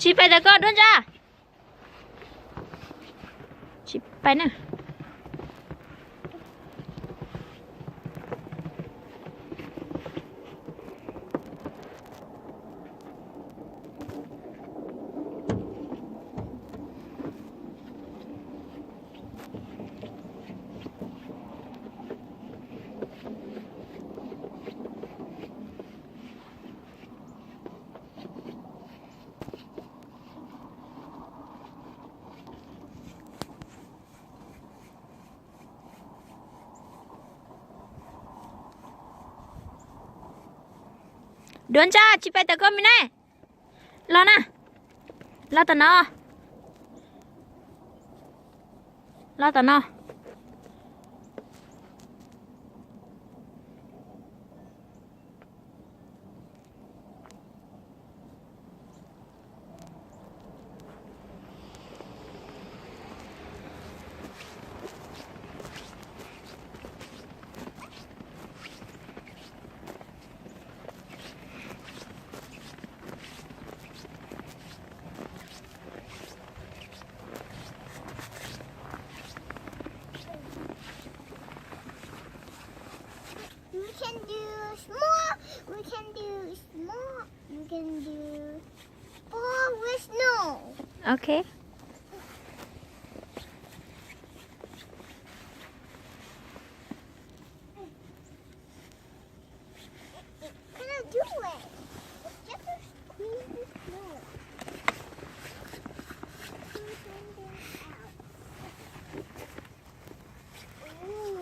Chị phải được con đơn ra. Chị phải nè. Đơn ra, chị phải được con mình này. Lo nè. Lo tao nó. Lo tao nó. We can do small. We can do small. We can do ball with snow. Okay. Can I do it? Just to squeeze the snow. Squeeze it out. Ooh.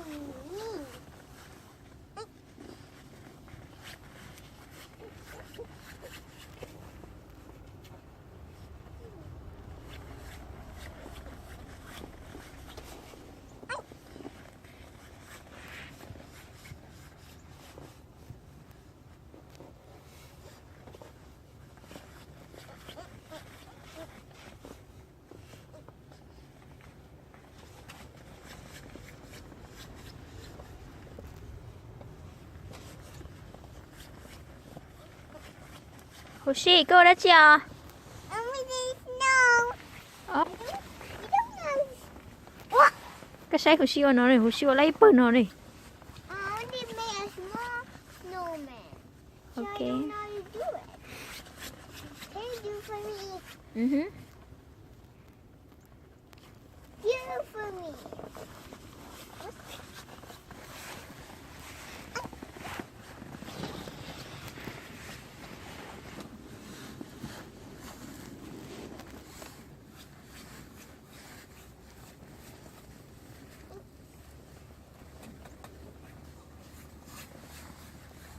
Hoshi, cô đã chưa? And we need snow. Ờ, You don't know. What? cái xe Hoshi nó này, Hoshi lấy bự nó này. I only made a small snowman. So Okay. I don't know how to do it. Can you do for me? Mhm. Do for me.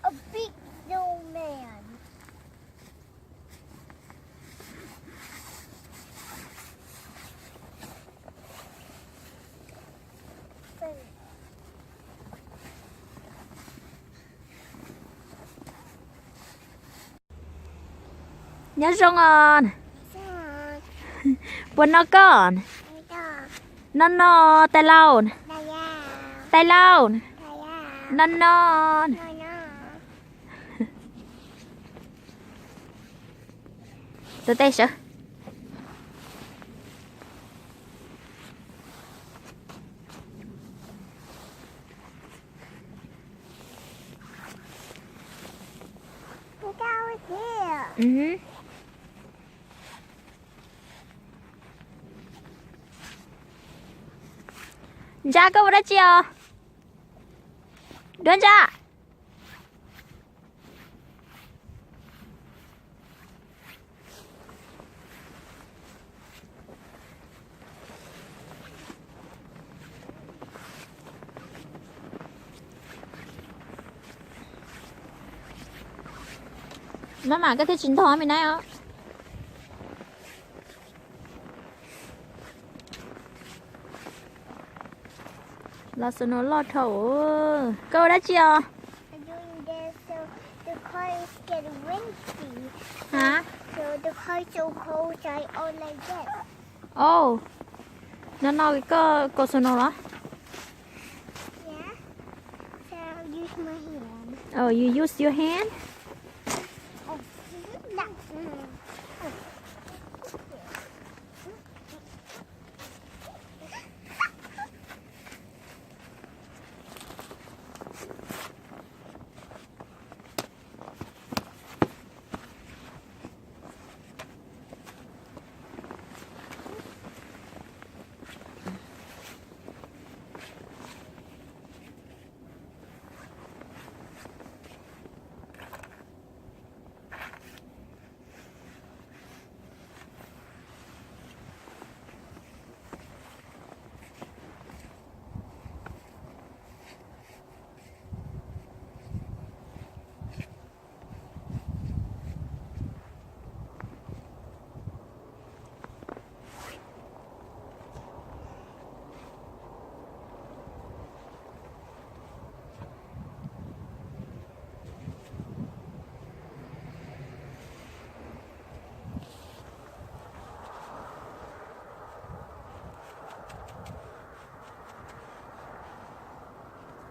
A big snowman. Nhớ rong on. Son. Buồn nó con. Đây đó. No, tay lâu. Đây à. Tay lâu. Đây à. No. No, no. Từ tay sợ. Look out here. Mhm. Ra cô đã chưa? Đơn ra. Nó mà cái thứ chính thôi mình nói không? Là sự nó lo thấu. Cô đã chưa? I'm doing this so the cars get windy. Hả? So the cars so cold, so I all like this. Ồ. Nó nói cái cô sự nó đó. Yeah. So I'll use my hand. Oh, you use your hand? Oh, that.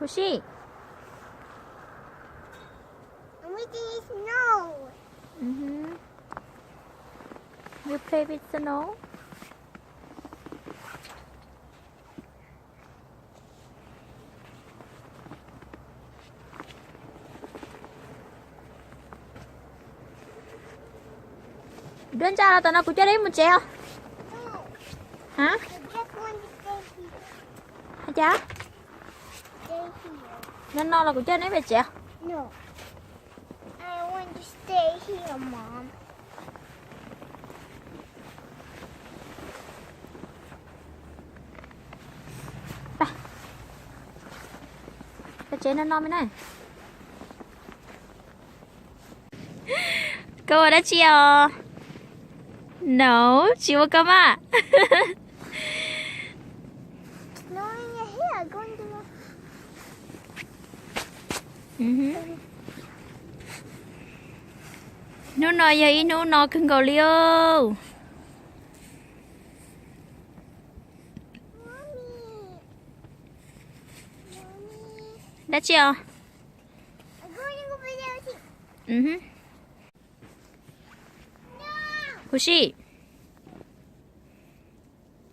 Hushi. Everything is snow. You play with snow? Đứa cha là tao nó cũng chơi đấy một treo. No. Hả? I just want to stay here. Hả cha? Stay here. Nên nó là cũng chơi đấy về treo. No. I want to stay here, Mom. Cái chế nó non bên này. Cô đã chiều. No, chiều cơ mà. No, in your hair. Go into the... Nó nói vậy nó nói cưng cầu liêu. Mommy. Mommy. Đã chiều. I'm going over there. No. Hushi.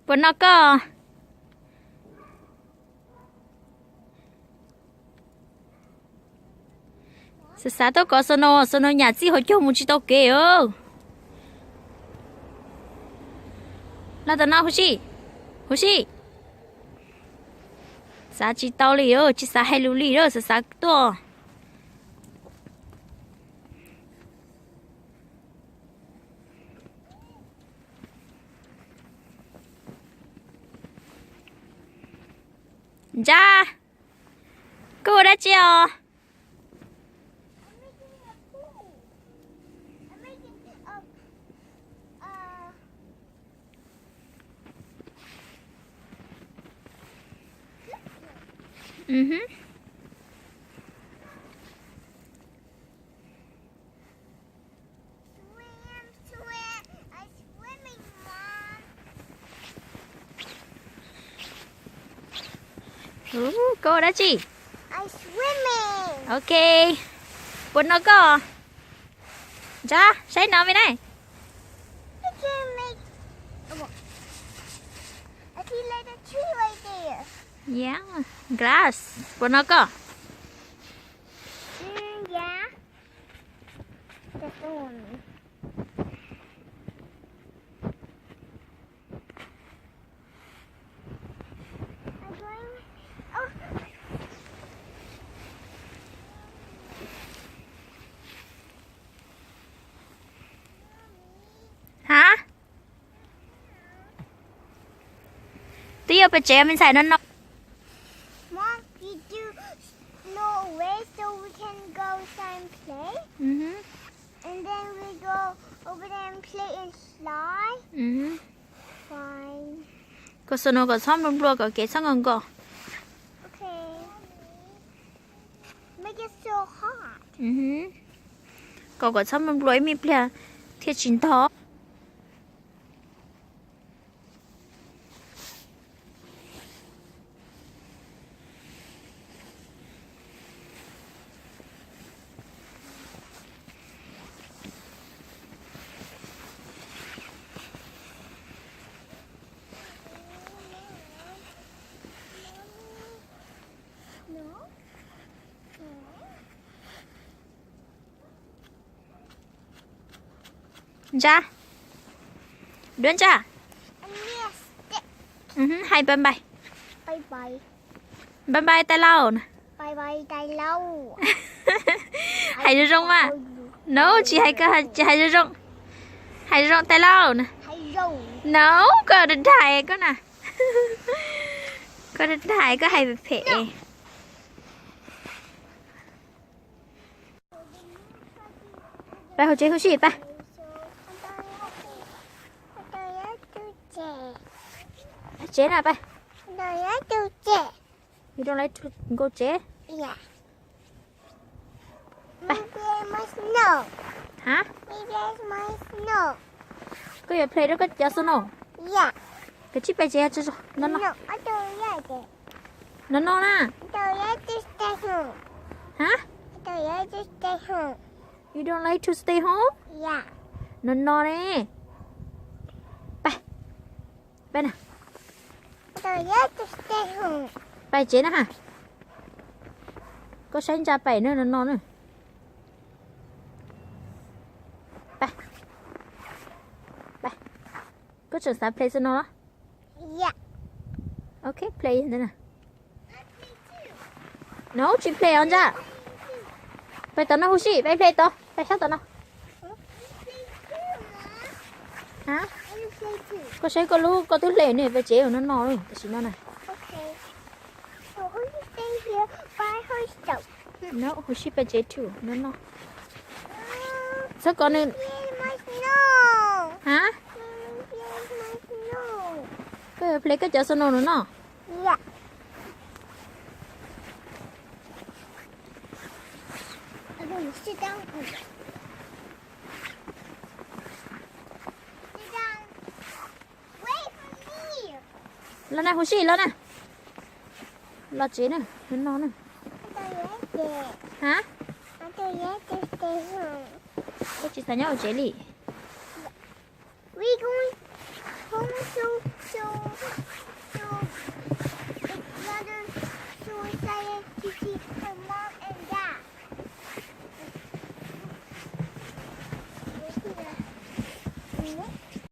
Vẫn nó cơ. Sẽ xá tôi có sono nhà chị hồi chung một chị tao kêu. Là tao nào Hushi. Hushi. Xá chị tao liêu, chị xá hay lưu liêu, sẽ xá tôi. Ra. Cô đã chiều. I'm making a pool. I'm making swim. I'm swimming, Mom. Cô đã chi. I'm swimming. Ok. Bốn nó có. Ra, xây nó bên này. I can make... I see like a tree right there. Yeah, grass. Bốn nó có. Yeah. That's the one. I'm going... Oh. Hả? Tí ở bên trẻ mình xài nó. Mom, you do snow away so we can go outside and play? And then we go over there and play and slide? Fine. Có sono có xong luôn luôn có kế xong rồi có. Okay. Make it so hot. Có xong luôn luôn mình plea thiết chính thó. No? Ra. Đứa cha. And yes, stick. Hai bye bye. Bye bye. Bye bye tay lâu. Bye bye, tay lâu. Hai đứa rong mà. No, chị hai đứa rong. Hai đứa rong tay lâu nè. Hay rồng. No, có đứa thải có nè. Có đứa thải có hai phệ. Bài hồ chế hồ xịt ba. Chế nào ba. You don't like to go chế? Yeah. Maybe I must know. Hả? Maybe I must know. Có giờ play đó có yes or no? Yeah. Cái chip bài chế cho nó. No, I don't like it. nó non à Don't like to stay home. hả Don't like to stay home. you don't like to stay home Yeah. nó non nèไปnè Don't like to stay home. ไปเจ๊นะฮะก็ฉันจะไปเนอะนอนๆเนอะไปก็จะสา play สนอละ Yeah. โอเค play นั่นน่ะ no จี play อันจ้ะไปต่อนะฮูชิไป play ต่อไปชอบต่อนะ ฮะ I play too. ก็ใช้ก็รู้ก็ตื้อเล่นเนี่ยไปเจ๊อยู่นั่นนอนเลยแต่ฉันนอนน่ะ Okay. So who you stay here by herself? no ฮูชิไปเจ๊ถูนั่นนอนสักก่อนหนึ่ง Here's my snow. ฮะ Here's my snow. ก็ play ก็จะสนุกเนาะ Yeah. I'm going to sit down here. Sit down. Wait for me. แล้วนะฮูชิแล้วนะรอเจ๊น่ะนั่นนอนน่ะ I don't like it. ฮะ I don't like to stay home. ก็จีสัญญาเอาเจลี่ We going home so another suicide to see her mom and dad. Here.